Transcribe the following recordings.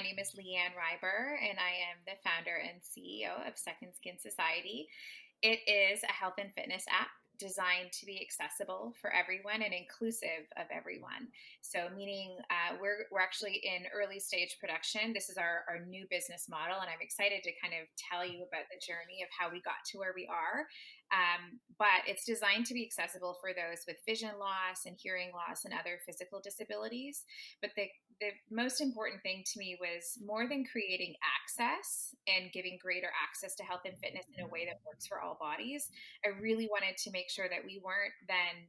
my name is Leanne Reuber, and I am the founder and CEO of Sekond Skin Society. It is a health and fitness app designed to be accessible for everyone and inclusive of everyone. So, meaning we're actually in early stage production. This is our new business model, and I'm excited to kind of tell you about the journey of how we got to where we are. But it's designed to be accessible for those with vision loss and hearing loss and other physical disabilities. But the most important thing to me was more than creating access and giving greater access to health and fitness in a way that works for all bodies. I really wanted to make sure that we weren't then,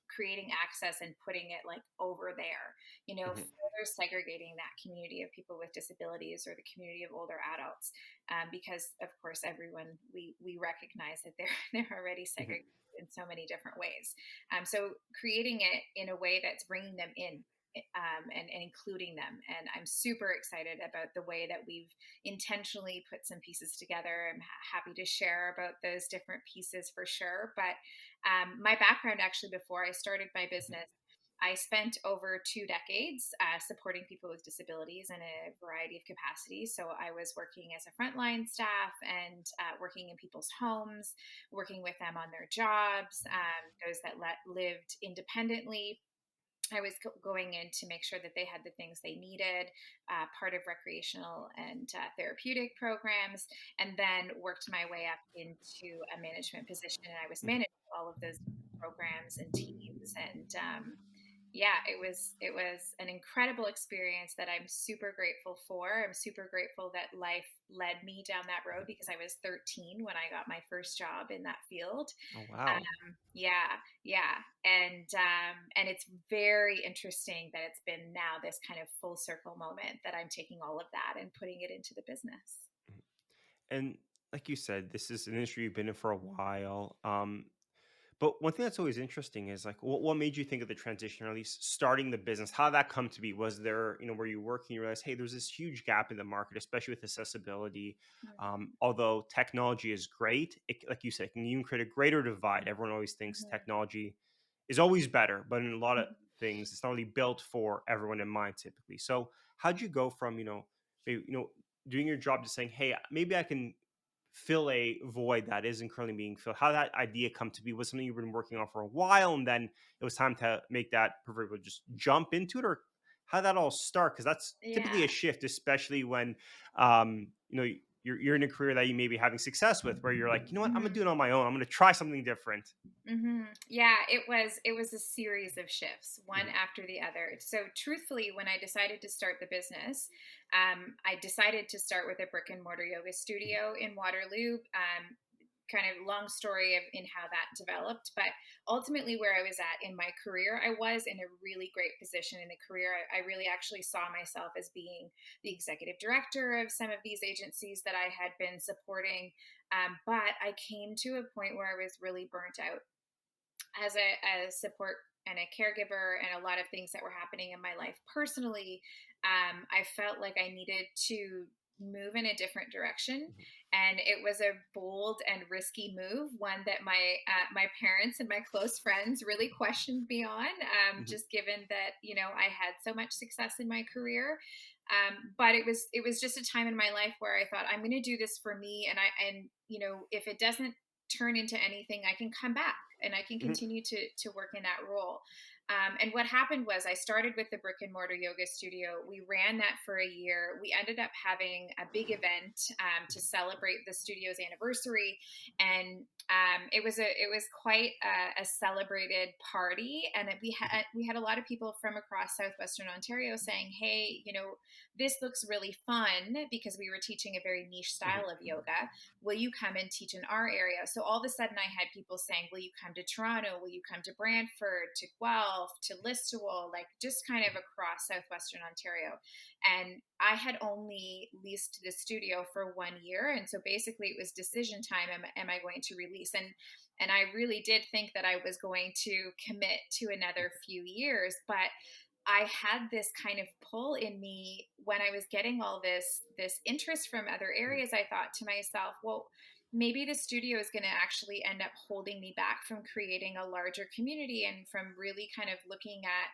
creating access and putting it like over there, Mhm. further segregating that community of people with disabilities or the community of older adults. Because of course, everyone, we recognize that they're, they're already Mhm. segregated in so many different ways. So creating it in a way that's bringing them in, and including them. And I'm super excited about the way that we've intentionally put some pieces together. I'm happy to share about those different pieces for sure. But my background, actually, before I started my Mhm. business, I spent over 2 decades supporting people with disabilities in a variety of capacities. So I was working as a frontline staff and working in people's homes, working with them on their jobs, those that lived independently. I was going in to make sure that they had the things they needed, part of recreational and therapeutic programs, and then worked my way up into a management position. And I was Mhm. managing all of those programs and teams. And yeah, it was an incredible experience that I'm super grateful for. I'm super grateful that life led me down that road because I was 13 when I got my first job in that field. Oh, wow. Yeah, yeah, and it's very interesting that it's been now this kind of full circle moment that I'm taking all of that and putting it into the business. Mhm. And like you said, this is an industry you've been in for a while. But one thing that's always interesting is like, what made you think of the transition, or at least starting the business? How did that come to be? Was there, were you working? You realized, hey, there's this huge gap in the market, especially with accessibility. Mhm, Although technology is great, like you said, it can even create a greater divide. Everyone always thinks mhm, technology is always better, but in a lot of mhm. things, it's not really built for everyone in mind typically. So, how'd you go from, maybe, doing your job to saying, hey, maybe I can fill a void that isn't currently being filled? How that idea come to be? Was something you've been working on for a while, and then it was time to make that proverbial just jump into it, or how did that all start? Because that's typically Yeah. a shift, especially when you're in a career that you may be having success with, where you're like, you know what, I'm gonna do Mhm. it on my own. I'm gonna try something different. Yeah, it was a series of shifts, one Mhm. after the other. So truthfully, when I decided to start the business, I decided to start with a brick and mortar yoga Mhm. studio in Waterloo. Kind of long story of in how that developed, but ultimately where I was at in my career, I was in a really great position in the career. I really actually saw myself as being the executive director of some of these agencies that I had been supporting. But I came to a point where I was really burnt out as a support and a caregiver, and a lot of things that were happening in my life personally. I felt like I needed to move in a different direction, Mhm. and it was a bold and risky move, one that my parents and my close friends really questioned me on, Mhm. just given that I had so much success in my career. But it was just a time in my life where I thought, I'm going to do this for me, and if it doesn't turn into anything, I can come back and I can Mhm. continue to work in that role. And what happened was I started with the brick and mortar yoga studio. We ran that for a year. We ended up having a big event to celebrate the studio's anniversary, and it was quite a celebrated party. And Mhm. we had a lot of people from across southwestern Ontario saying, "Hey, this looks really fun," because we were teaching a very niche Mhm. style of yoga. Will you come and teach in our area? So all of a sudden I had people saying, will you come to Toronto? Will you come to Brantford, to Guelph, to Listowel, like just kind of across southwestern Ontario. And I had only leased the studio for 1 year. And so basically it was decision time. Am I going to release? And I really did think that I was going to commit to another few years, but I had this kind of pull in me when I was getting all this interest from other Mhm. areas. I thought to myself, well, maybe the studio is going to actually end up holding me back from creating a larger community and from really kind of looking at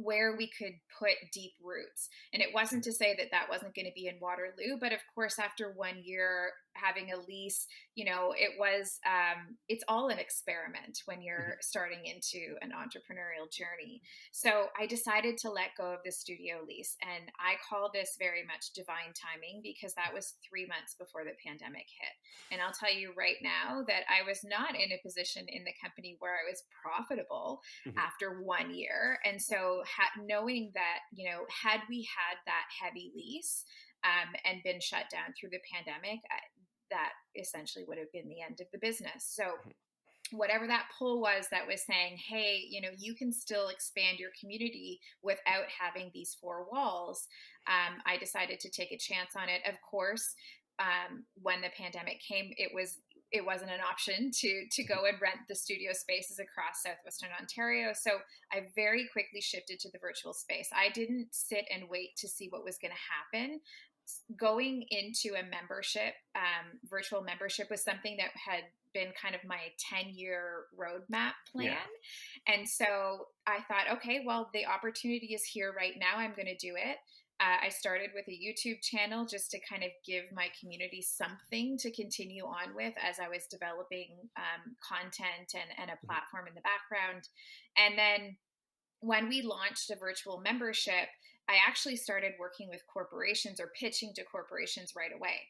where we could put deep roots. And it wasn't to say that that wasn't going to be in Waterloo, but of course, after 1 year having a lease, it's all an experiment when you're Mhm. starting into an entrepreneurial journey. So I decided to let go of the studio lease. And I call this very much divine timing because that was 3 months before the pandemic hit. And I'll tell you right now that I was not in a position in the company where I was profitable Mhm. after 1 year. And so, knowing that, had we had that heavy lease and been shut down through the pandemic, that essentially would have been the end of the business. So, Mhm. whatever that pull was that was saying, hey, you can still expand your community without having these four walls, I decided to take a chance on it. Of course, when the pandemic came, it wasn't an option to Mhm. go and rent the studio spaces across southwestern Ontario. So I very quickly shifted to the virtual space. I didn't sit and wait to see what was going to happen. Going into a membership, virtual membership, was something that had been kind of my 10-year roadmap Yeah. plan. And so I thought, okay, well, the opportunity is here right now. I'm going to do it. I started with a YouTube channel just to kind of give my community something to continue on with as I was developing content and a Mhm. platform in the background. And then when we launched a virtual membership, I actually started working with corporations or pitching to corporations right away.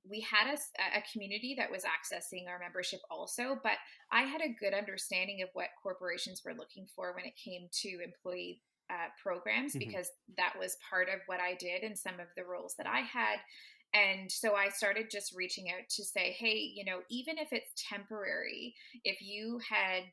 We had a community that was accessing our membership also, but I had a good understanding of what corporations were looking for when it came to employee programs Mhm. because that was part of what I did in some of the roles that I had. And so I started just reaching out to say, hey, even if it's temporary, if you had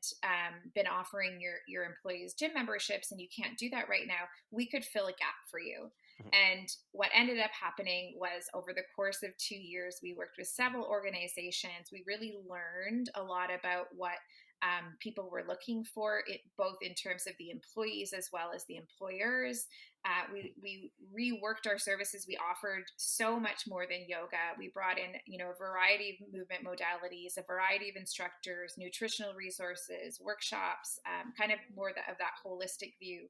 been offering your employees gym memberships and you can't do that right now, we could fill a gap for you. Mhm. And what ended up happening was over the course of 2 years, we worked with several organizations. We really learned a lot about what people were looking for, it both in terms of the employees as well as the employers. We reworked our services. We offered so much more than yoga. We brought in, a variety of movement modalities, a variety of instructors, nutritional resources, workshops, kind of more of that holistic view.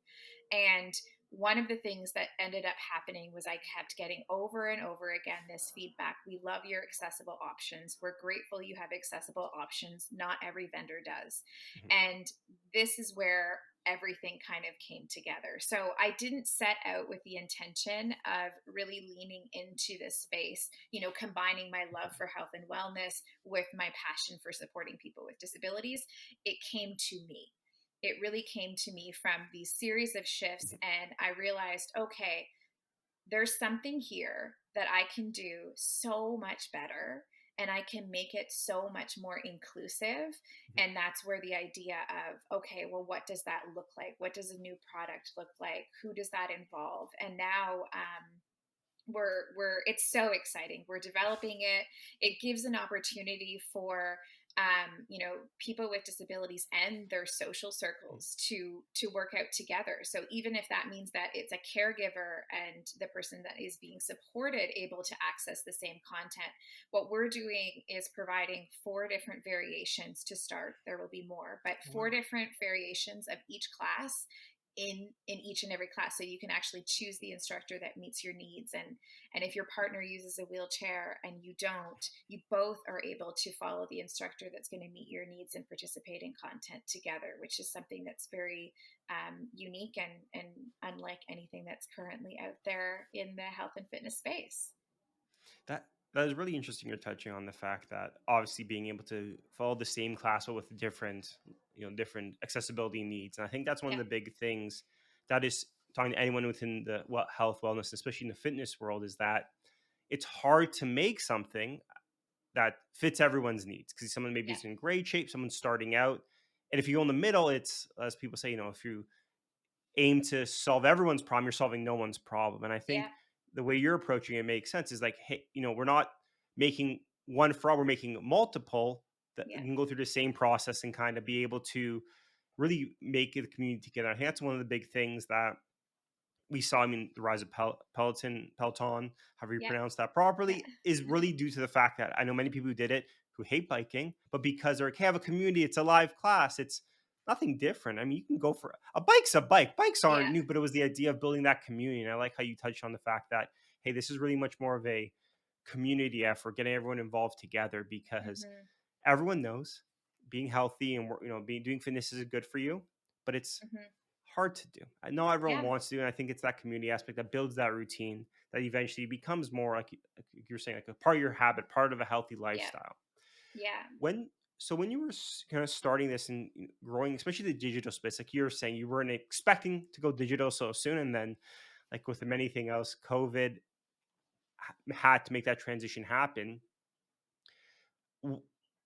And one of the things that ended up happening was I kept getting over and over again this feedback. We love your accessible options. We're grateful you have accessible options. Not every vendor does. Mhm. And this is where everything kind of came together. So I didn't set out with the intention of really leaning into this space, combining my love for health and wellness with my passion for supporting people with disabilities. It came to me. It really came to me from these series of shifts. Mhm. And I realized, okay, there's something here that I can do so much better and I can make it so much more inclusive. Mhm. And that's where the idea of, okay, well, what does that look like? What does a new product look like? Who does that involve? And now we're it's so exciting. We're developing it. It gives an opportunity for people with disabilities and their social circles to work out together. So even if that means that it's a caregiver and the person that is being supported able to access the same content, what we're doing is providing four different variations to start. There will be more, but four Wow. different variations of each class in each and every class, so you can actually choose the instructor that meets your needs. And if your partner uses a wheelchair and you don't, you both are able to follow the instructor that's going to meet your needs and participate in content together, which is something that's very unique and unlike anything that's currently out there in the health and fitness space. That is really interesting. You're touching on the fact that obviously being able to follow the same class but with different, different accessibility needs. And I think that's one of Yeah, the big things that is talking to anyone within the health wellness, especially in the fitness world, is that it's hard to make something that fits everyone's needs because someone maybe yeah, is in great shape, someone's starting out, and if you go in the middle, it's as people say, if you aim to solve everyone's problem, you're solving no one's problem. And I yeah, think the way you're approaching it makes sense is like, hey, we're not making one for all, we're making multiple that yeah, can go through the same process and kind of be able to really make the community together. I think that's one of the big things that we saw. I mean, the rise of Peloton, however you yeah, pronounce that yeah, properly, is really due to the fact that I know many people who did it who hate biking, but because they're like, hey, I have a community, it's a live class, it's nothing different. I mean, you can go for a bike's a bike. Bikes aren't Yeah. new, but it was the idea of building that community. And I like how you touched on the fact that, hey, this is really much more of a community effort, getting everyone involved together because Mhm. everyone knows being healthy and being doing fitness is good for you, but it's Mhm. hard to do. I know everyone Yeah. wants to, and I think it's that community aspect that builds that routine that eventually becomes more like you're saying, like a part of your habit, part of a healthy Yeah. lifestyle. Yeah. When you were kind of starting this and growing, especially the digital space, like you were saying, you weren't expecting to go digital so soon, and then like with anything else, COVID had to make that transition happen. W-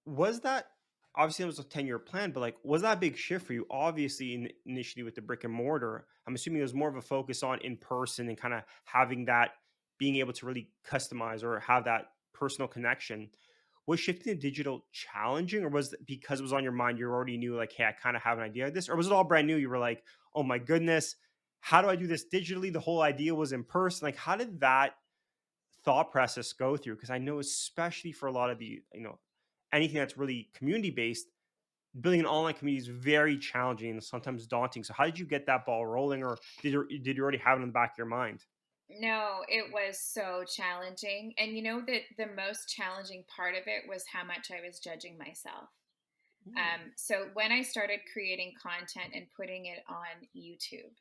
was that obviously it was a 10-year plan, but like was that a big shift for you? Obviously, initially with the brick and mortar, I'm assuming there's more of a focus on in person and kind of having that being able to really customize or have that personal connection. Was shifting to digital challenging, or was it because it was on your mind? You already knew, like, hey, I kind of have an idea of this, or was it all brand new? You were like, oh my goodness, how do I do this digitally? The whole idea was in person. Like, how did that thought process go through? Because I know, especially for a lot of the, anything that's really community based, building an online community is very challenging and sometimes daunting. So, how did you get that ball rolling, or did you already have it in the back of your mind? No, it was so challenging. And you know that the most challenging part of it was how much I was judging myself. Mm, So when I started creating content and putting it on YouTube,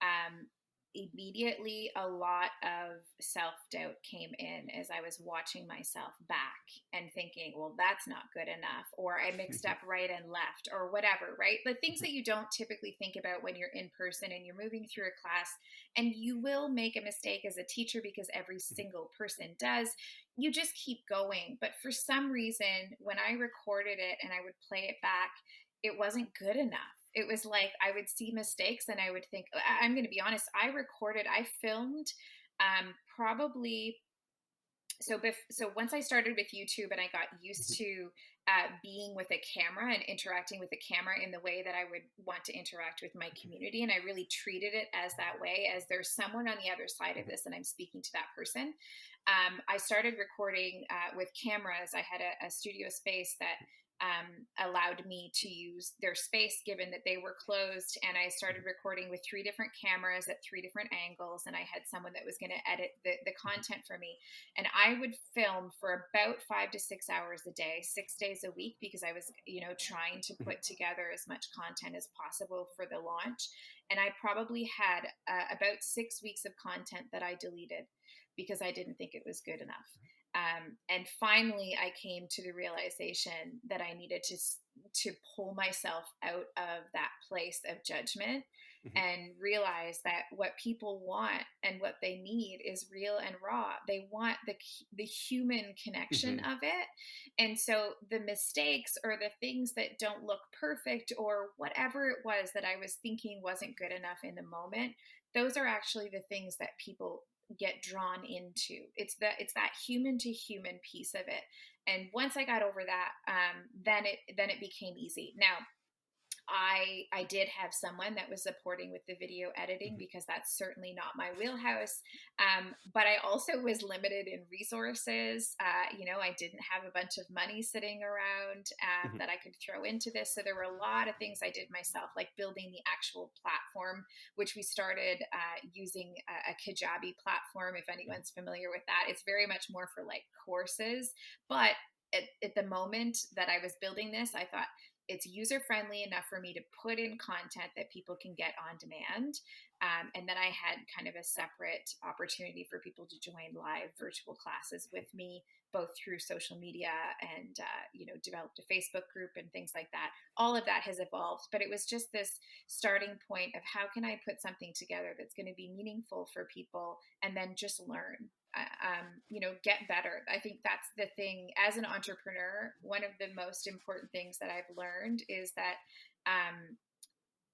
um, immediately a lot of self doubt came in as I was watching myself back and thinking, well, that's not good enough, or I mixed mhm, up right and left, or whatever, right? The things mhm, that you don't typically think about when you're in person and you're moving through a class, and you will make a mistake as a teacher because every mhm, single person does. You just keep going. But for some reason, when I recorded it and I would play it back, it wasn't good enough. It was like I would see mistakes and I would think, I'm going to be honest, I filmed probably so once I started with YouTube and I got used mhm, to being with a camera and interacting with the camera in the way that I would want to interact with my community, and I really treated it as that way, as there's someone on the other side of mhm, this, and I'm speaking to that person. I started recording with cameras. I had a studio space that allowed me to use their space given that they were closed, and I started mhm, recording with three different cameras at three different angles, and I had someone that was going to edit the mhm, content for me, and I would film for about 5 to 6 hours a day, 6 days a week, because I was, trying to mhm, put together as much content as possible for the launch. And I probably had about 6 weeks of content that I deleted because I didn't think it was good enough. And finally, I came to the realization that I needed to pull myself out of that place of judgment mhm, and realize that what people want and what they need is real and raw. They want the human connection mhm, of it. And so the mistakes or the things that don't look perfect or whatever it was that I was thinking wasn't good enough in the moment, those are actually the things that people get drawn into. It's that human to human piece of it. And once I got over that, then it became easy. Now, I did have someone that was supporting with the video editing mhm, because that's certainly not my wheelhouse. But I also was limited in resources. I didn't have a bunch of money sitting around mhm, that I could throw into this. So there were a lot of things I did myself, like building the actual platform, which we started using a Kajabi platform. If mhm, anyone's familiar with that, it's very much more for like courses. But at the moment that I was building this, I thought, it's user friendly enough for me to put in content that people can get on demand. And then I had kind of a separate opportunity for people to join live virtual classes with me, both through social media and, developed a Facebook group and things like that. All of that has evolved, but it was just this starting point of how can I put something together that's going to be meaningful for people and then just learn. Get better. I think that's the thing as an entrepreneur. One of the most important things that I've learned is that um,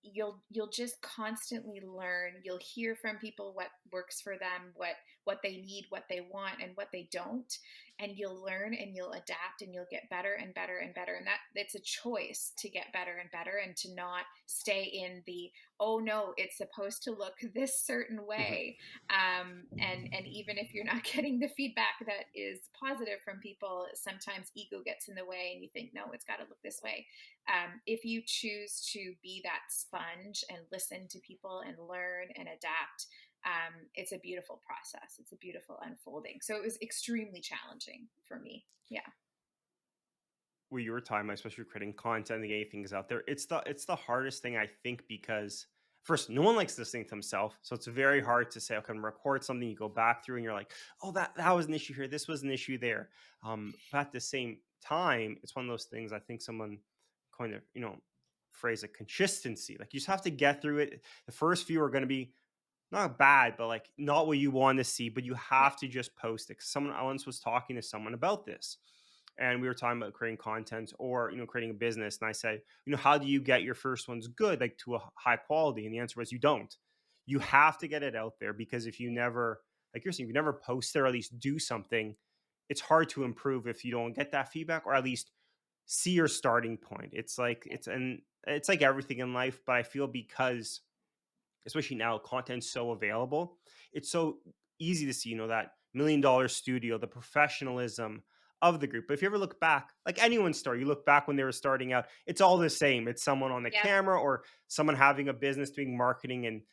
you'll just constantly learn. You'll hear from people what works for them, what they need, what they want, and what they don't. and you'll learn and you'll adapt and you'll get better and better and better. And that it's a choice to get better and better, and to not stay in the, oh no, it's supposed to look this certain Mhm. way. And even if you're not getting the feedback that is positive from people, sometimes ego gets in the way and you think, no, it's got to look this way. If you choose to be that sponge and listen to people and learn and adapt, it's a beautiful process. It's a beautiful unfolding. So it was extremely challenging for me. Yeah. Where you were talking about, especially creating content and getting things out there, it's the hardest thing, I think, because first, no one likes listening to himself, so it's very hard to say, okay, I'm gonna record something. You go back through, and you're like, oh, that was an issue here. This was an issue there. But at the same time, it's one of those things. I think someone kind of phrase a consistency. Like you just have to get through it. The first few are going to be not bad, but like not what you want to see, but you Yeah. have to just post it. 'Cause someone I once was talking to someone about this, and we were talking about creating content or creating a business, and I said, how do you get your first ones good, like to a high quality? And the answer was, you don't. You have to get it out there, because if you never, like you're saying, if you never post it or at least do something, it's hard to improve if you don't get that feedback, or at least see your starting point. It's like it's like everything in life, but I feel because especially now content's so available, it's so easy to see that $1 million studio, the professionalism of the group. But if you ever look back, like anyone's story, you look back when they were starting out, it's all the same. It's someone on the Yep. camera, or someone having a business doing marketing, and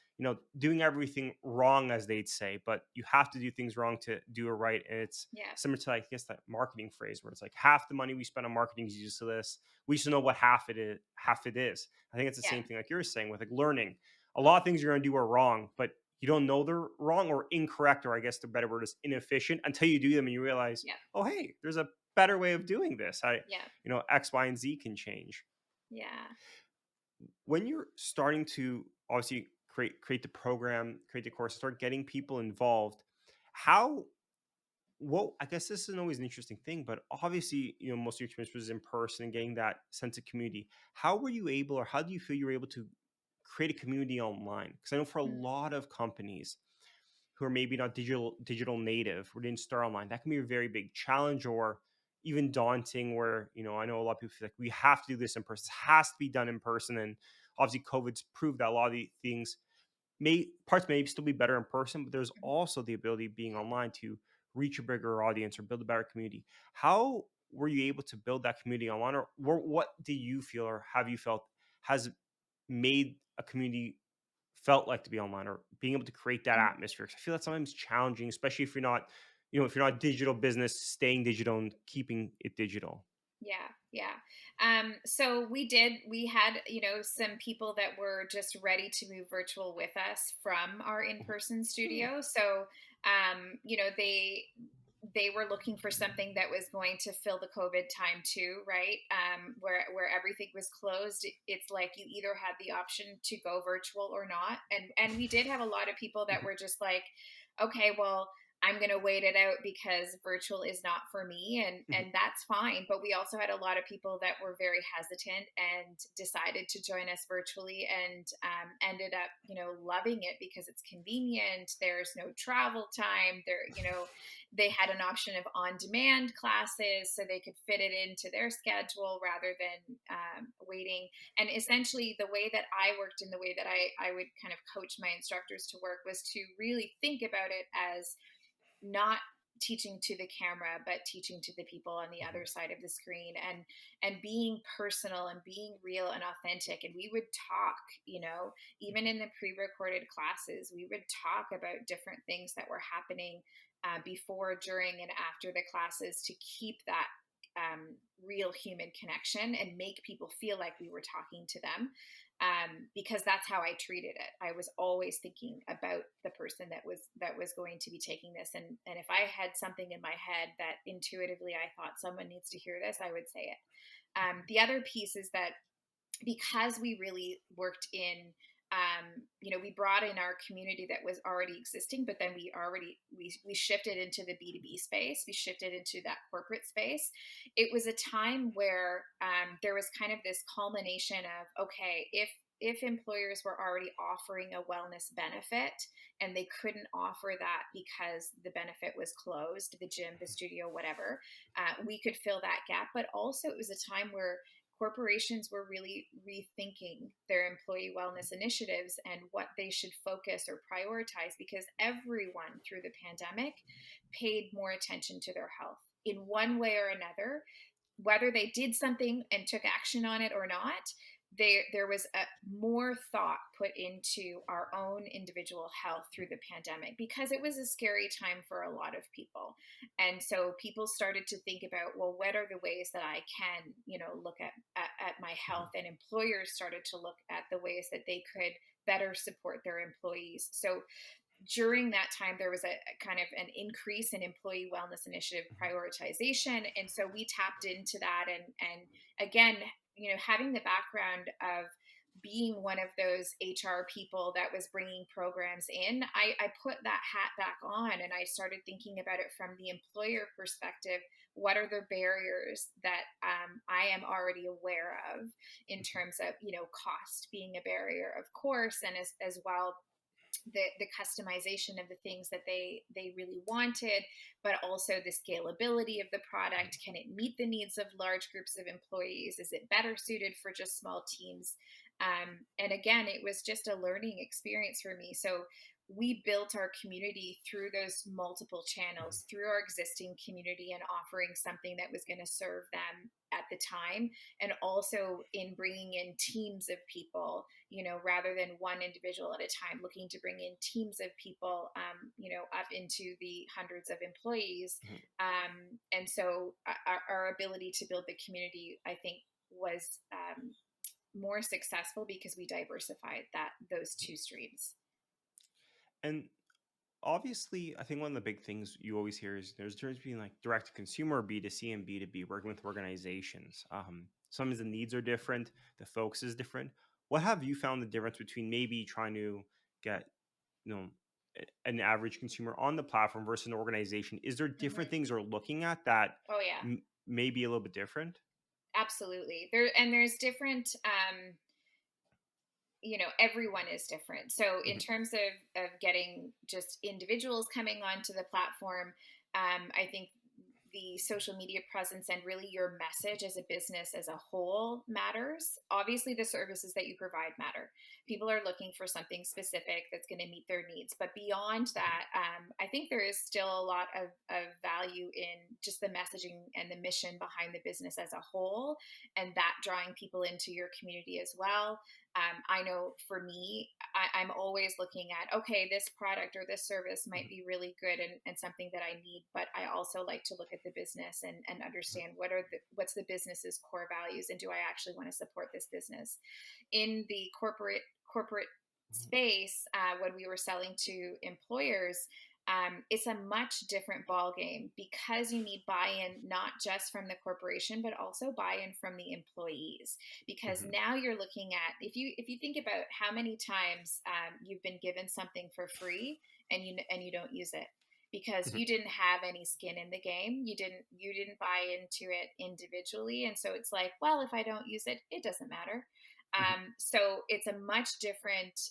doing everything wrong, as they'd say. But you have to do things wrong to do it right. And it's Yeah. similar to, I guess, that marketing phrase where it's like half the money we spend on marketing is useless. We should know what half it is. I think it's the Yeah. same thing like you're saying with like learning. A lot of things you're going to do are wrong, but you don't know they're wrong or incorrect, or I guess the better word is inefficient, until you do them and you realize, Yeah. oh, hey, there's a better way of doing this. Yeah. X, Y, and Z can change. Yeah. When you're starting to obviously create the program, create the course, start getting people involved, how, well, I guess this isn't always an interesting thing, but obviously, most of your experience was in person and getting that sense of community. How were you able, or how do you feel you were able to create a community online? Because I know for a Mhm. lot of companies who are maybe not digital native or didn't start online, that can be a very big challenge, or even daunting. Where I know a lot of people feel like we have to do this in person. This has to be done in person, and obviously, COVID's proved that a lot of the things may still be better in person, but there's Mhm. also the ability of being online to reach a bigger audience or build a better community. How were you able to build that community online, or what do you feel, or have you felt has made a community felt like to be online, or being able to create that Mhm. atmosphere? 'Cause I feel that's sometimes challenging, especially if you're not, if you're not digital business, staying digital and keeping it digital. Yeah, yeah. So we had, some people that were just ready to move virtual with us from our Mhm. in-person Hmm. studio. So, they were looking for something that was going to fill the COVID time too, right? Where everything was closed. It's like you either had the option to go virtual or not. And we did have a lot of people that Mhm. were just like, okay, well, I'm going to wait it out because virtual is not for me, Mhm. and that's fine. But we also had a lot of people that were very hesitant and decided to join us virtually, and ended up loving it because it's convenient. There's no travel time. They had an option of on-demand classes, so they could fit it into their schedule rather than waiting. And essentially, the way that I worked and the way that I would kind of coach my instructors to work was to really think about it as not teaching to the camera but teaching to the people on the Mhm. other side of the screen, and being personal and being real and authentic. And we would talk, even in the pre-recorded classes, we would talk about different things that were happening before, during, and after the classes, to keep that real human connection and make people feel like we were talking to them, because that's how I treated it. I was always thinking about the person that was going to be taking this, and if I had something in my head that intuitively I thought someone needs to hear this, I would say it. The other piece is that because we really worked in, we brought in our community that was already existing, but then we shifted into the B2B space. We shifted into that corporate space. It was a time where there was kind of this culmination of, okay, if employers were already offering a wellness benefit and they couldn't offer that because the benefit was closed, the gym, the studio, whatever, we could fill that gap. But also, it was a time where corporations were really rethinking their employee wellness initiatives and what they should focus or prioritize, because everyone through the pandemic paid more attention to their health in one way or another, whether they did something and took action on it or not. There was more thought put into our own individual health through the pandemic, because it was a scary time for a lot of people. And so people started to think about, well, what are the ways that I can, look at my health? Mhm. And employers started to look at the ways that they could better support their employees. So during that time, there was a kind of an increase in employee wellness initiative Mhm. prioritization, and so we tapped into that. And again, having the background of being one of those HR people that was bringing programs in, I put that hat back on and I started thinking about it from the employer perspective. What are the barriers that I am already aware of in Mhm. terms of cost being a barrier, of course, and as well the customization of the things that they really wanted, but also the scalability of the product. Can it meet the needs of large groups of employees? Is it better suited for just small teams? And again, it was just a learning experience for me. So we built our community through those multiple Mhm. channels, through our existing community, and offering something that was going to serve them at the time, and also in bringing in teams of people, rather than one individual at a time, looking to bring in teams of people, up into the hundreds of employees. Mhm. And so our ability to build the community, I think, was more successful because we diversified those two streams. And obviously, I think one of the big things you always hear is there's a difference between like direct to consumer, B2C, and B2B, working with organizations. Sometimes the needs are different, the focus is different. What have you found the difference between maybe trying to get, you know, an average consumer on the platform versus an organization? Is there different Hmm. things you're looking at that Oh yeah, may be a little bit different? absolutely. There's different. Everyone is different, so in Mhm. terms of getting just individuals coming onto the platform, I think the social media presence and really your message as a business as a whole matters. Obviously, the services that you provide matter. People are looking for something specific that's going to meet their needs, but beyond that, I think there is still a lot of value in just the messaging and the mission behind the business as a whole, and that drawing people into your community as well. I know for me, I'm always looking at, okay, this product or this service might Mhm. be really good and something that I need, but I also like to look at the business and Mhm. understand what's the business's core values, and do I actually want to support this business. In the corporate Mhm. space, when we were selling to employers, it's a much different ball game, because you need buy-in not just from the corporation but also buy-in from the employees. Because Mhm. now you're looking at, if you think about how many times you've been given something for free and you don't use it because Mhm. you didn't have any skin in the game, you didn't buy into it individually, and so it's like, well, if I don't use it, it doesn't matter. Mhm. So it's a much different,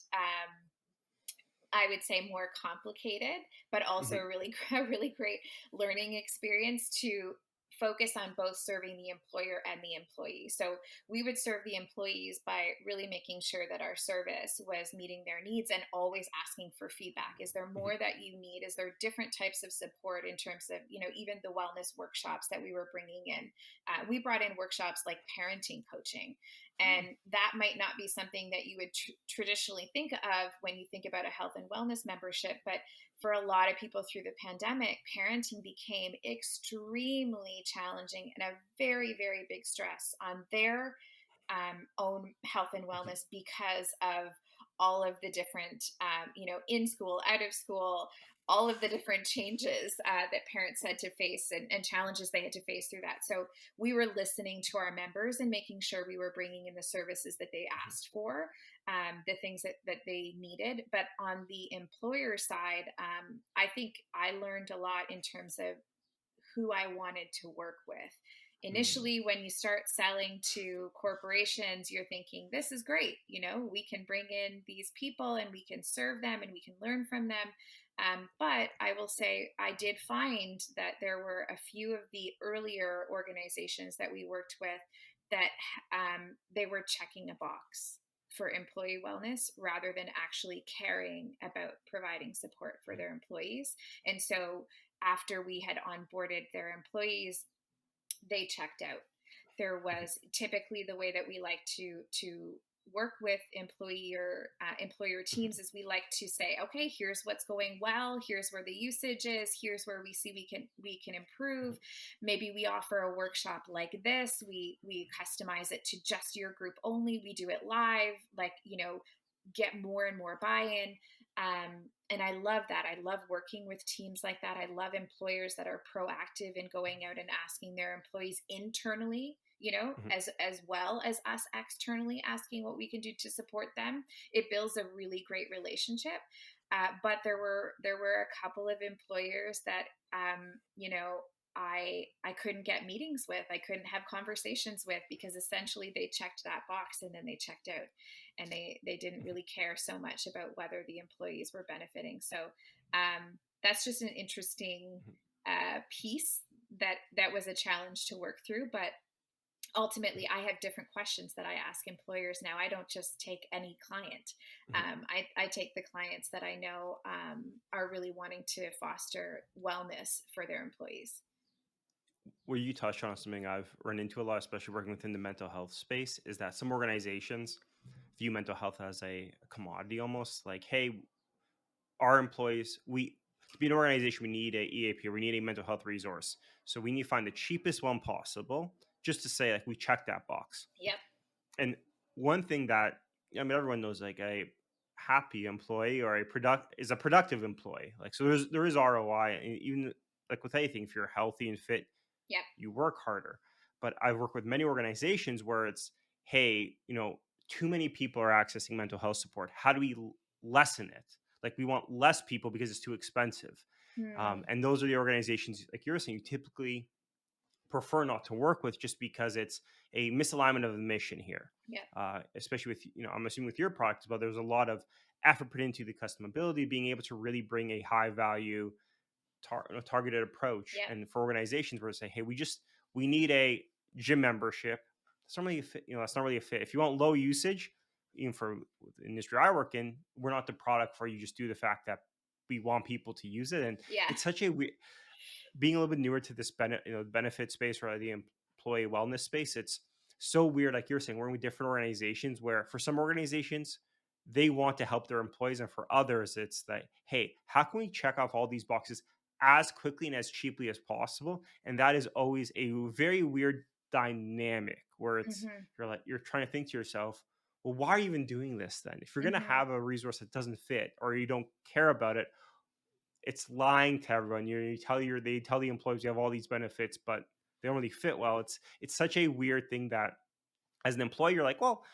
I would say, more complicated, but also Mhm. a really a really great learning experience to focus on both serving the employer and the employee. So we would serve the employees by really making sure that our service was meeting their needs and always asking for feedback. Is there Mhm. more that you need? Is there different types of support in terms of, even the wellness workshops that we were bringing in? We brought in workshops like parenting coaching, Mhm. and that might not be something that you would traditionally think of when you think about a health and wellness membership. But for a lot of people through the pandemic, parenting became extremely challenging and a very, very big stress on their own health and Mhm. wellness, because of all of the different, in school, out of school, all of the different changes that parents had to face, and challenges they had to face through that. So we were listening to our members and making sure we were bringing in the services that they Mhm. asked for, the things that they needed. But on the employer side, I think I learned a lot in terms of who I wanted to work with. Mm, Initially, when you start selling to corporations, you're thinking, this is great. We can bring in these people and we can serve them and we can learn from them. But I will say, I did find that there were a few of the earlier organizations that we worked with that they were checking a box for employee wellness rather than actually caring about providing support for their employees. And so after we had onboarded their employees, they checked out. There mhm, was typically the way that we like to work with employer mhm, teams is we like to say, okay, here's what's going well, here's where the usage is, here's where we see we can mhm, improve. Maybe we offer a workshop like this, we customize it to just your group only, we do it live, like, get more and more buy-in. And I love that. I love working with teams like that. I love employers that are proactive in going out and asking their employees internally, mhm, as well as us externally asking what we can do to support them. It builds a really great relationship. But there were a couple of employers that I couldn't get meetings with. I couldn't have conversations with because essentially they checked that box and then they checked out, and they didn't mhm, really care so much about whether the employees were benefiting. So that's just an interesting mhm, piece that was a challenge to work through. But ultimately, I have different questions that I ask employers now. I don't just take any client. mhm. I take the clients that I know are really wanting to foster wellness for their employees. Where you touched on something I've run into a lot, especially working within the mental health space, is that some organizations view mental health as a commodity almost. Like, hey, our employees, we to be an organization, we need a EAP, we need a mental health resource. So we need to find the cheapest one possible, just to say like we check that box. Yep. And one thing that I mean, everyone knows like a happy employee or a productive employee. Like so, there is ROI, and even like with anything, if you're healthy and fit, Yep. you work harder. But I've worked with many organizations where it's, hey, too many people are accessing mental health support. How do we lessen it? Like we want less people because it's too expensive. Hmm. And those are the organizations, like you're saying, you typically prefer not to work with just because it's a misalignment of the mission here. Yep. Especially with, I'm assuming with your product, but there's a lot of effort put into the customability, being able to really bring a high value targeted approach. Yep. And for organizations where they say, hey, we need a gym membership. That's not really a fit. That's not really a fit. If you want low usage, even for the industry I work in, we're not the product for you. Just do the fact that we want people to use it. And Yeah. it's such a weird, being a little bit newer to this benefit space or the employee wellness space, it's so weird. Like you're saying, working with different organizations where for some organizations, they want to help their employees. And for others, it's like, hey, how can we check off all these boxes as quickly and as cheaply as possible? And that is always a very weird dynamic where it's, Hmm. you're trying to think to yourself, well, why are you even doing this then? If you're going to Hmm. have a resource that doesn't fit or you don't care about it, it's lying to everyone. They tell the employees you have all these benefits, but they don't really fit well. It's such a weird thing that as an employee, you're like, well,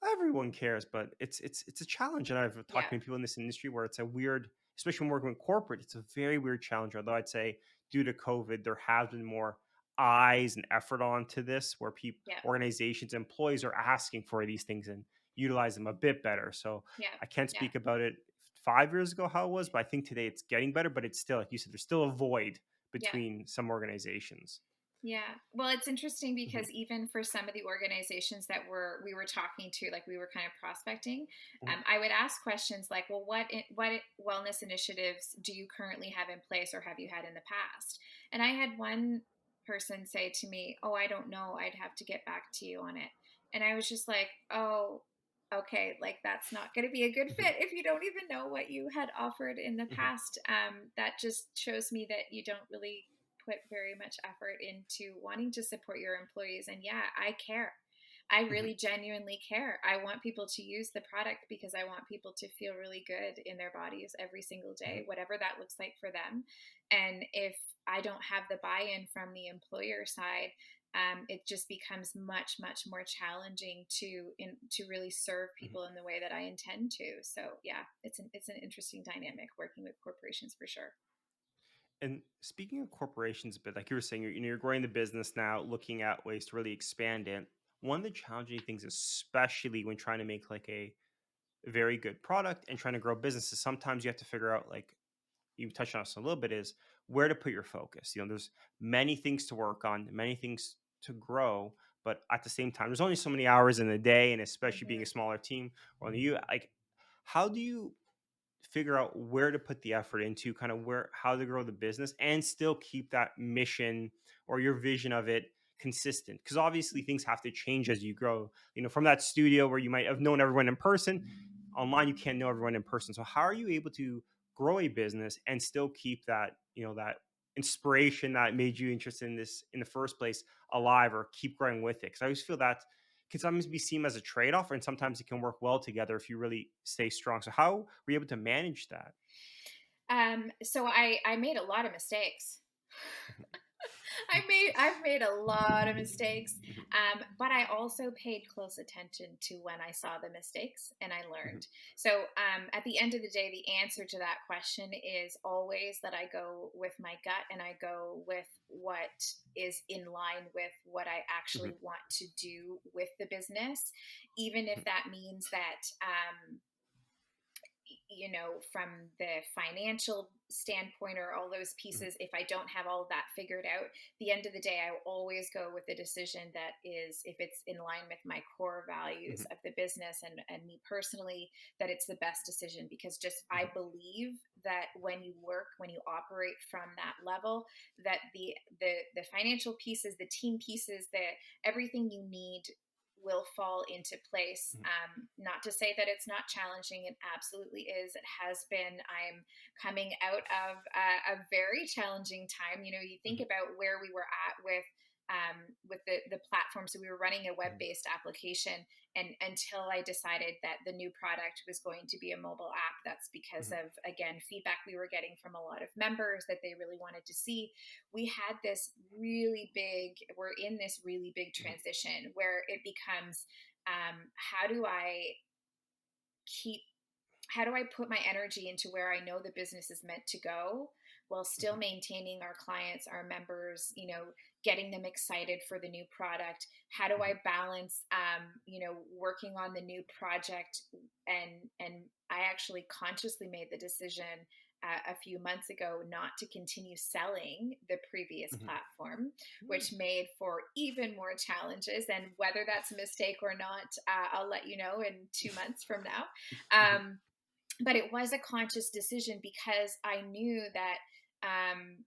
everyone cares, but it's a challenge. And I've talked Yeah. to many people in this industry where it's a weird, especially when working with corporate, it's a very weird challenge. Although I'd say due to COVID, there has been more eyes and effort onto this where people, Yeah. organizations, employees are asking for these things and utilize them a bit better. So Yeah. I can't Yeah. speak about it 5 years ago how it was, but I think today it's getting better. But it's still, like you said, there's still a void Yeah. between some organizations. Yeah. Well, it's interesting Mhm, because even for some of the organizations that we were talking to, like we were kind of prospecting, mhm, I would ask questions like, "Well, what wellness initiatives do you currently have in place, or have you had in the past?" And I had one person say to me, "Oh, I don't know. I'd have to get back to you on it." And I was just like, "Oh, okay. Like that's not going to be a good mhm, fit if you don't even know what you had offered in the mhm, past." That just shows me that you don't really put very much effort into wanting to support your employees. And yeah, I care. I mhm, really genuinely care. I want people to use the product because I want people to feel really good in their bodies every single mhm, day, whatever that looks like for them. And if I don't have the buy in from the employer side, it just becomes much, much more challenging to really serve mhm. people in the way that I intend to. So yeah, it's an interesting dynamic working with corporations for sure. And speaking of corporations a bit, like you were saying, you're growing the business now, looking at ways to really expand it. One of the challenging things, especially when trying to make like a very good product and trying to grow businesses, sometimes you have to figure out, like you touched on this a little bit, is where to put your focus. There's many things to work on, many things to grow, but at the same time, there's only so many hours in the day, and especially being a Mhm. smaller team, or only you, like, how do you figure out where to put the effort into, kind of where how to grow the business and still keep that mission or your vision of it consistent, because obviously things have to change as you grow, from that studio where you might have known everyone in person, online you can't know everyone in person. So how are you able to grow a business and still keep that, that inspiration that made you interested in this in the first place alive, or keep growing with it? Because I always feel that can sometimes be seen as a trade-off, and sometimes it can work well together if you really stay strong. So how were you able to manage that? So I made a lot of mistakes. Mhm, I've made a lot of mistakes, mhm, but I also paid close attention to when I saw the mistakes and I mhm, learned. So at the end of the day, the answer to that question is always that I go with my gut and I go with what is in line with what I mhm, actually want to do with the business, even if mhm, that means that. From the financial standpoint or all those mhm, pieces, if I don't have all of that figured out, the end of the day, I will always go with the decision that is, if it's in line with my core values mhm, of the business and me personally, that it's the best decision because just I mhm, believe that when you operate from that level, that the financial pieces, the team pieces, the everything you need will fall into place. mhm, Not to say that it's not challenging, it absolutely is. It has been. I'm coming out of a very challenging time. You think mhm, about where we were at with the platform. So we were running a web mhm, based application, and until I decided that the new product was going to be a mobile app, that's because mhm, of again feedback we were getting from a lot of members that they really wanted to see. We had this really big we're in this really big mhm, transition where it becomes how do I keep how do I put my energy into where I know the business is meant to go while still mhm, maintaining our clients, our members, getting them excited for the new product? How do mhm, I balance, working on the new project? And I actually consciously made the decision a few months ago not to continue selling the previous mhm, platform, mm, which made for even more challenges. And whether that's a mistake or not, I'll let you know in 2 months from now. mhm, Um, but it was a conscious decision because I knew that um,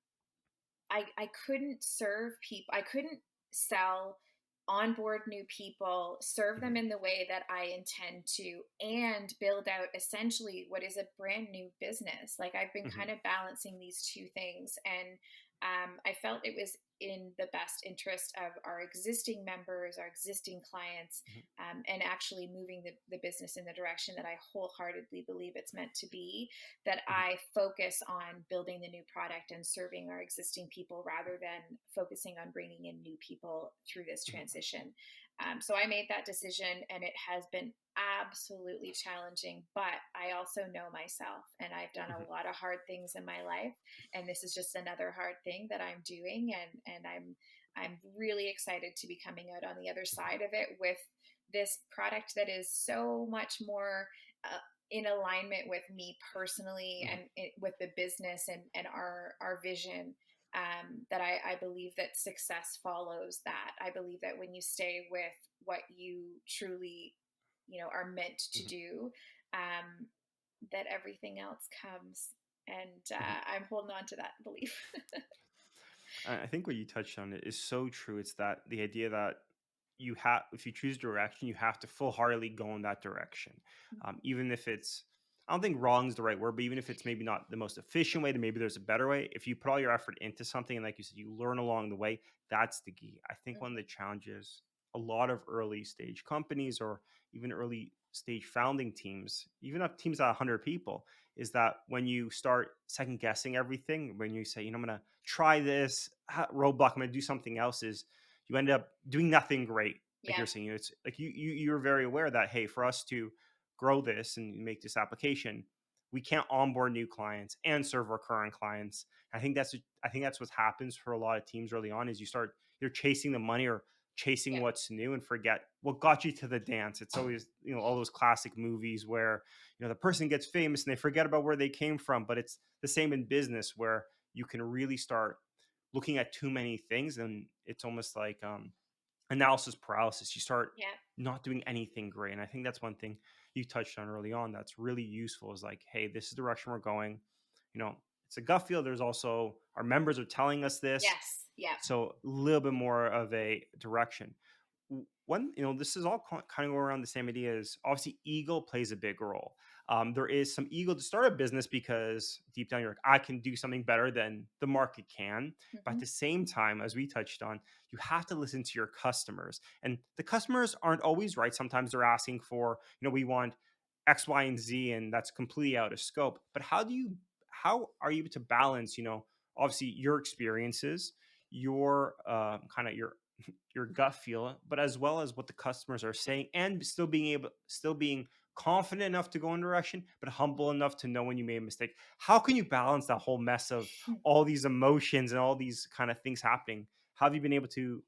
I couldn't serve people. I couldn't sell, onboard new people, serve them mhm, in the way that I intend to, and build out essentially what is a brand new business. Like I've been mhm, kind of balancing these two things, and I felt it was in the best interest of our existing members, our existing clients, mhm, and actually moving the business in the direction that I wholeheartedly believe it's meant to be, that mhm, I focus on building the new product and serving our existing people rather than focusing on bringing in new people through this mhm, transition. So I made that decision and it has been absolutely challenging, but I also know myself and I've done mhm, a lot of hard things in my life. And this is just another hard thing that I'm doing. And I'm really excited to be coming out on the other mhm, side of it with this product that is so much more in alignment with me personally mhm, and with the business and our vision, that I believe that success follows that. I believe that when you stay with what you truly are meant to mhm, do, um, that everything else comes, and mhm. I'm holding on to that belief. I think what you touched on is so true. It's that the idea that you have, if you choose direction, you have to full heartedly go in that direction, even if it's. I don't think wrong is the right word, but even if it's maybe not the most efficient way, then maybe there's a better way. If you put all your effort into something, and like you said, you learn along the way, that's the key. I think one of the Mhm. challenges a lot of early stage companies, or even early stage founding teams, even up teams at 100 people, is that when you start second guessing everything, when you say, I'm going to try this roadblock, I'm going to do something else, is you end up doing nothing great. Like Yeah. you're saying, it's like you're very aware that, hey, for us to grow this and make this application, we can't onboard new clients and serve our current clients. I think that's what happens for a lot of teams early on is you're chasing the money or chasing Yep. what's new and forget what got you to the dance. It's always, all those classic movies where, the person gets famous and they forget about where they came from. But it's the same in business where you can really start looking at too many things, and it's almost like analysis paralysis. You start Yep. not doing anything great. And I think that's one thing you touched on early on that's really useful is like, hey, this is the direction we're going. It's a gut feel. There's also our members are telling us this. Yes. Yep. So a little bit more of a direction. One, this is all kind of around the same idea is obviously ego plays a big role. There is some ego to start a business because deep down you're like, I can do something better than the market can. But at Hmm. the same time, as we touched on, you have to listen to your customers. And the customers aren't always right. Sometimes they're asking for, we want X, Y, and Z, and that's completely out of scope. But how are you able to balance, obviously your experiences, your kind of your gut feel, but as well as what the customers are saying, and still being confident enough to go in direction, but humble enough to know when you made a mistake. How can you balance that whole mess of all these emotions and all these kind of things happening? How have you been able to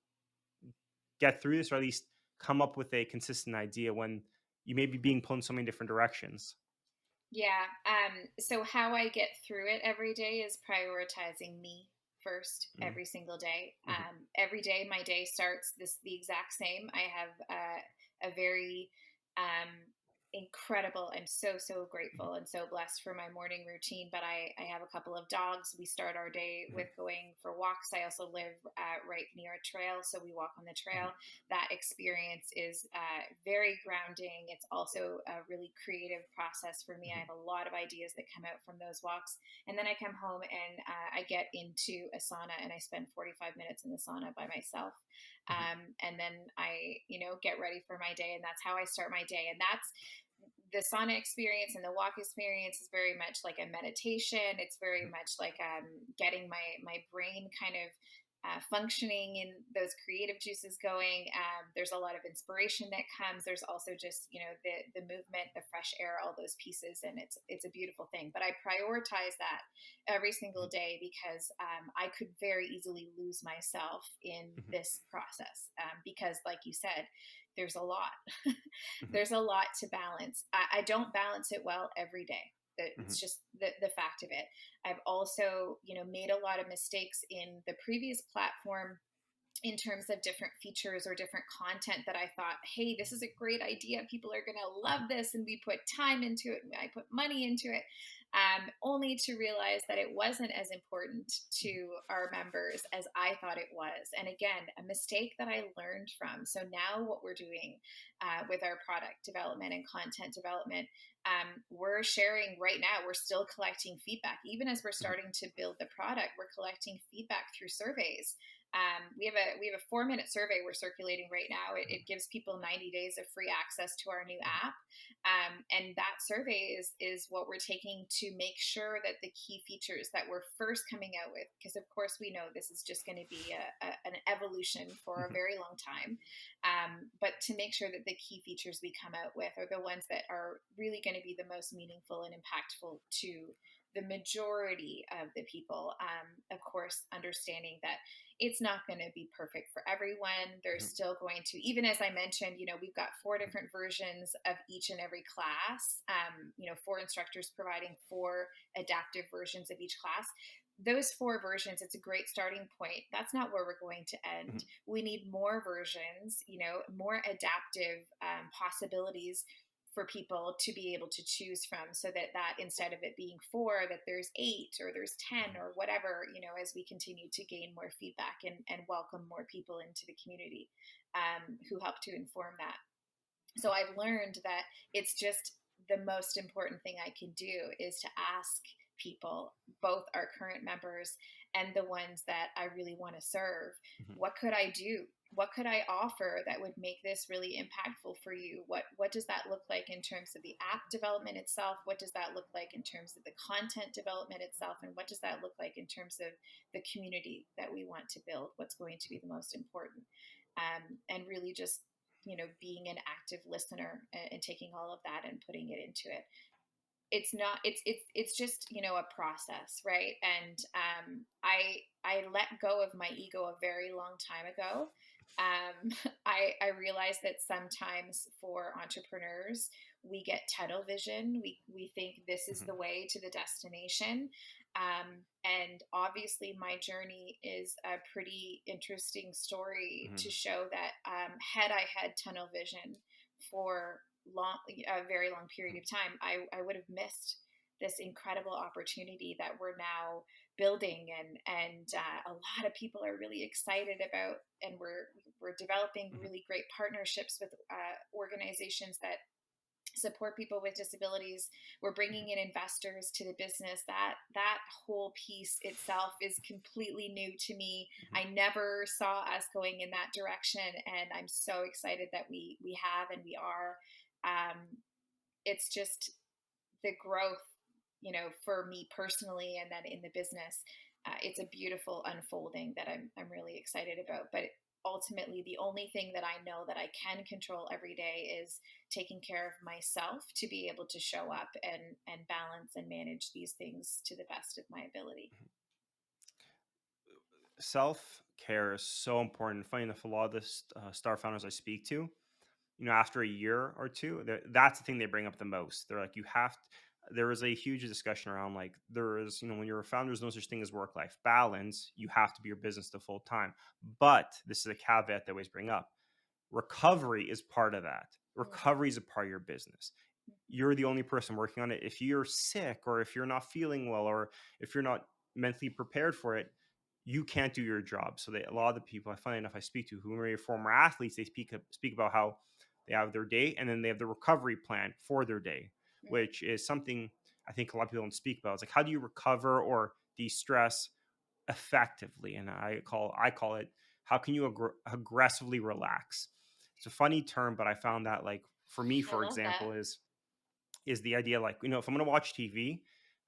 get through this, or at least come up with a consistent idea when you may be being pulled in so many different directions? Yeah. So how I get through it every day is prioritizing me first Mm, every single day. mhm, Every day, my day starts the exact same. I have a very um, incredible. I'm so mhm, grateful and so blessed for my morning routine. But I have a couple of dogs. We start our day mhm, with going for walks. I also live right near a trail, so we walk on the mhm, trail. That experience is very grounding. It's also a really creative process for me. I mhm, have a lot of ideas that come out from those walks. And then I come home and I get into a sauna and I spend 45 minutes in the sauna by myself. mhm, And then I, get ready for my day. And that's how I start my day. And that's the sauna experience and the walk experience is very much like a meditation. It's very mhm, much like getting my brain kind of functioning in those creative juices going. There's a lot of inspiration that comes. There's also just the movement, the fresh air, all those pieces, and it's a beautiful thing. But I prioritize that every single mhm, day because I could very easily lose myself in mhm, this process because, like you said, there's a lot. mhm, There's a lot to balance. I don't balance it well every day. mhm, It's just the fact of it. I've also, made a lot of mistakes in the previous platform in terms of different features or different content that I thought, hey, this is a great idea. People are going to love this. And we put time into it. And I put money into it, only to realize that it wasn't as important to our members as I thought it was. And again, a mistake that I learned from. So now what we're doing with our product development and content development, we're sharing right now, we're still collecting feedback. Even as we're mhm, starting to build the product, we're collecting feedback through surveys. We have a 4-minute survey we're circulating right now. It gives people 90 days of free access to our new app, and that survey is what we're taking to make sure that the key features that we're first coming out with, because of course we know this is just going to be an evolution for a mhm, very long time, but to make sure that the key features we come out with are the ones that are really going to be the most meaningful and impactful to the majority of the people. Of course, understanding that it's not going to be perfect for everyone. There's mhm, still going to, even as I mentioned, we've got 4 mhm, different versions of each and every class, 4 instructors providing 4 adaptive versions of each class. Those 4 versions, it's a great starting point. That's not where we're going to mhm, end. We need more versions, more adaptive possibilities for people to be able to choose from, so that instead of it being 4, that there's 8 or there's 10 mhm, or whatever, as we continue to gain more feedback and welcome more people into the community who help to inform that. So I've learned that it's just the most important thing I can do is to ask people, both our current members and the ones that I really want to serve, mhm, what could I do? What could I offer that would make this really impactful for you? What does that look like in terms of the app development itself? What does that look like in terms of the content development itself? And what does that look like in terms of the community that we want to build? What's going to be the most important? And really just being an active listener and taking all of that and putting it into it. it's not it's just, a process, right? And I let go of my ego a very long time ago. I realized that sometimes for entrepreneurs, we get tunnel vision. We think this is the Mhm, way to the destination. And obviously my journey is a pretty interesting story to mhm, show that, had I had tunnel vision for a very long period mhm, of time, I would have missed this incredible opportunity that we're now building, and a lot of people are really excited about, and we're developing mhm, really great partnerships with organizations that support people with disabilities. We're mhm, bringing in investors to the business. That whole piece itself is completely new to me. mhm, I never saw us going in that direction, and I'm so excited that we have and we are. um, it's just the growth, for me personally, and then in the business. It's a beautiful unfolding that I'm really excited about. But ultimately, the only thing that I know that I can control every day is taking care of myself to be able to show up and balance and manage these things to the best of my ability. mhm. Self care is so important. Funny enough, a lot of the star founders I speak to, after a year or two, that's the thing they bring up the most. They're like, you have to, there was a huge discussion around like, there is, when you're a founder, there's no such thing as work life balance. You have to be your business the full time. But this is a caveat they always bring up: recovery is part of that. Mm-hmm. Recovery is a part of your business. You're the only person working on it. If you're sick, or if you're not feeling well, or if you're not mentally prepared for it, you can't do your job. So a lot of the people I find enough I speak to who are former athletes, they speak about how they have their day and then they have the recovery plan for their day, Mm-hmm. which is something I think a lot of people don't speak about. It's like, how do you recover or de-stress effectively? And I call it, how can you aggressively relax? It's a funny term, but I found that, like, for me, I for love that. example, is the idea, like, if I'm gonna watch TV,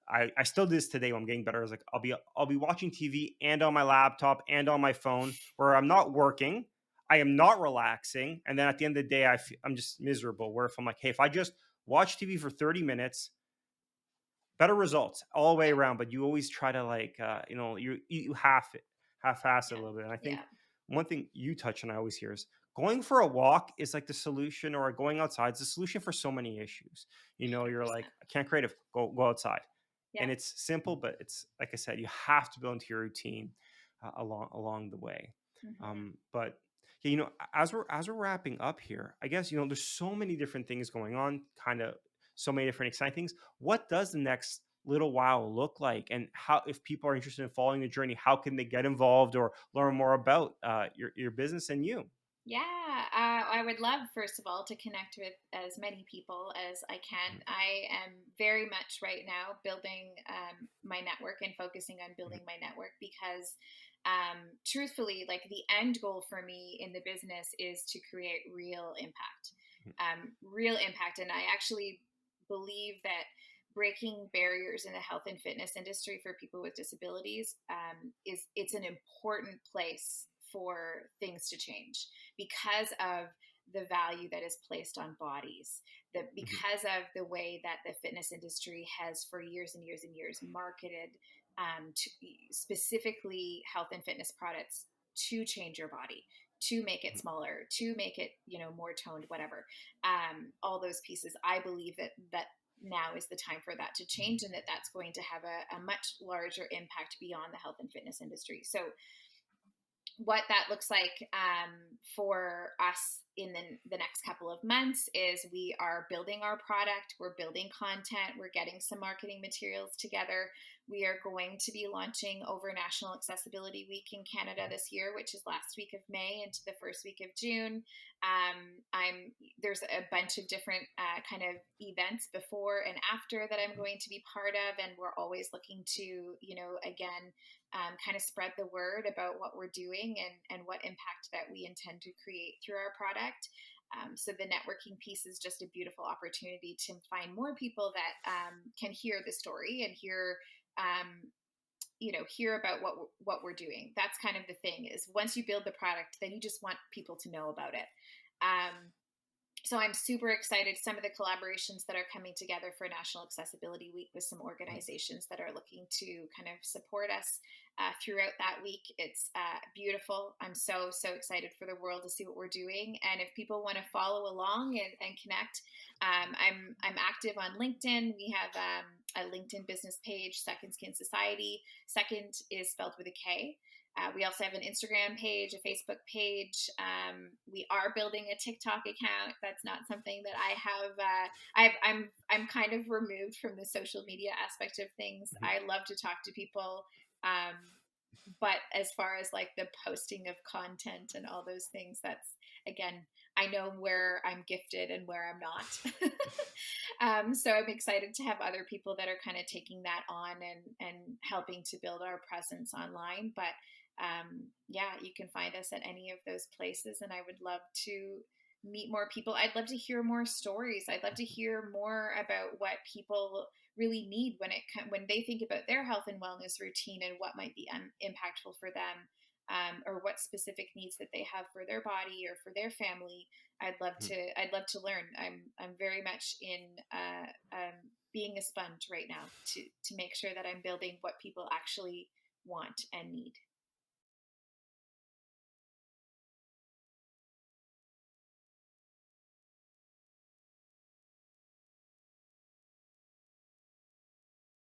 I still do this today when I'm getting better. I was like, I'll be watching TV and on my laptop and on my phone, where I'm not working, I am not relaxing, and then at the end of the day, I'm just miserable. Where if I'm like, hey, if I just watch TV for 30 minutes, better results all the way Yeah. around. But you always try to, like, you half-ass it a Yeah. little bit. And I think Yeah. one thing you touch on I always hear is going for a walk is like the solution, or going outside is the solution for so many issues. You're like, 100%. I can't creative, go outside. Yeah. And it's simple, but it's like I said, you have to build into your routine along the way. Mm-hmm. But yeah, as we're wrapping up here, I guess, there's so many different things going on, kind of so many different exciting things. What does the next little while look like, and how, if people are interested in following the journey, how can they get involved or learn more about your business and you? Yeah, I would love, first of all, to connect with as many people as I can. Mhm, I am very much right now building my network and focusing on mhm, building my network because, truthfully, like, the end goal for me in the business is to create real impact. mhm, Real impact. And I actually believe that breaking barriers in the health and fitness industry for people with disabilities, it's an important place for things to change because of the value that is placed on bodies, that mhm, because of the way that the fitness industry has for years and years and years marketed, to specifically health and fitness products to change your body, to make it mhm, smaller, to make it, more toned, whatever. All those pieces, I believe that now is the time for that to change, and that's going to have a much larger impact beyond the health and fitness industry. So what that looks like, for us in the next couple of months is we are building our product, we're building content, we're getting some marketing materials together. We are going to be launching over National Accessibility Week in Canada mhm, this year, which is last week of May into the first week of June. I'm There's a bunch of different kind of events before and after that I'm mhm, going to be part of, and we're always looking to, again, kind of spread the word about what we're doing and what impact that we intend to create through our product. So the networking piece is just a beautiful opportunity to find more people that, can hear the story and um, hear about what we're doing. That's kind of the thing, is once you build the product, then you just want people to know about it. Um, So I'm super excited. Some of the collaborations that are coming together for National Accessibility Week with some Mhm. organizations that are looking to kind of support us throughout that week. It's beautiful. I'm so excited for the world to see what we're doing. And if people want to follow along and connect, I'm active on LinkedIn. We have a LinkedIn business page, Second Skin Society. Second is spelled with a K. We also have an Instagram page, a Facebook page. We are building a TikTok account. That's not something that I have. I'm kind of removed from the social media aspect of things. Mhm. I love to talk to people, um, but as far as like the posting of content and all those things, that's again, I know where I'm gifted and where I'm not. So I'm excited to have other people that are kind of taking that on and helping to build our presence online. But yeah, you can find us at any of those places. And I would love to meet more people. I'd love to hear more stories. I'd love to hear more about what people really need when they think about their health and wellness routine and what might be impactful for them. Or what specific needs that they have for their body or for their family. Mhm. I'd love to learn. I'm very much in being a sponge right now to make sure that I'm building what people actually want and need.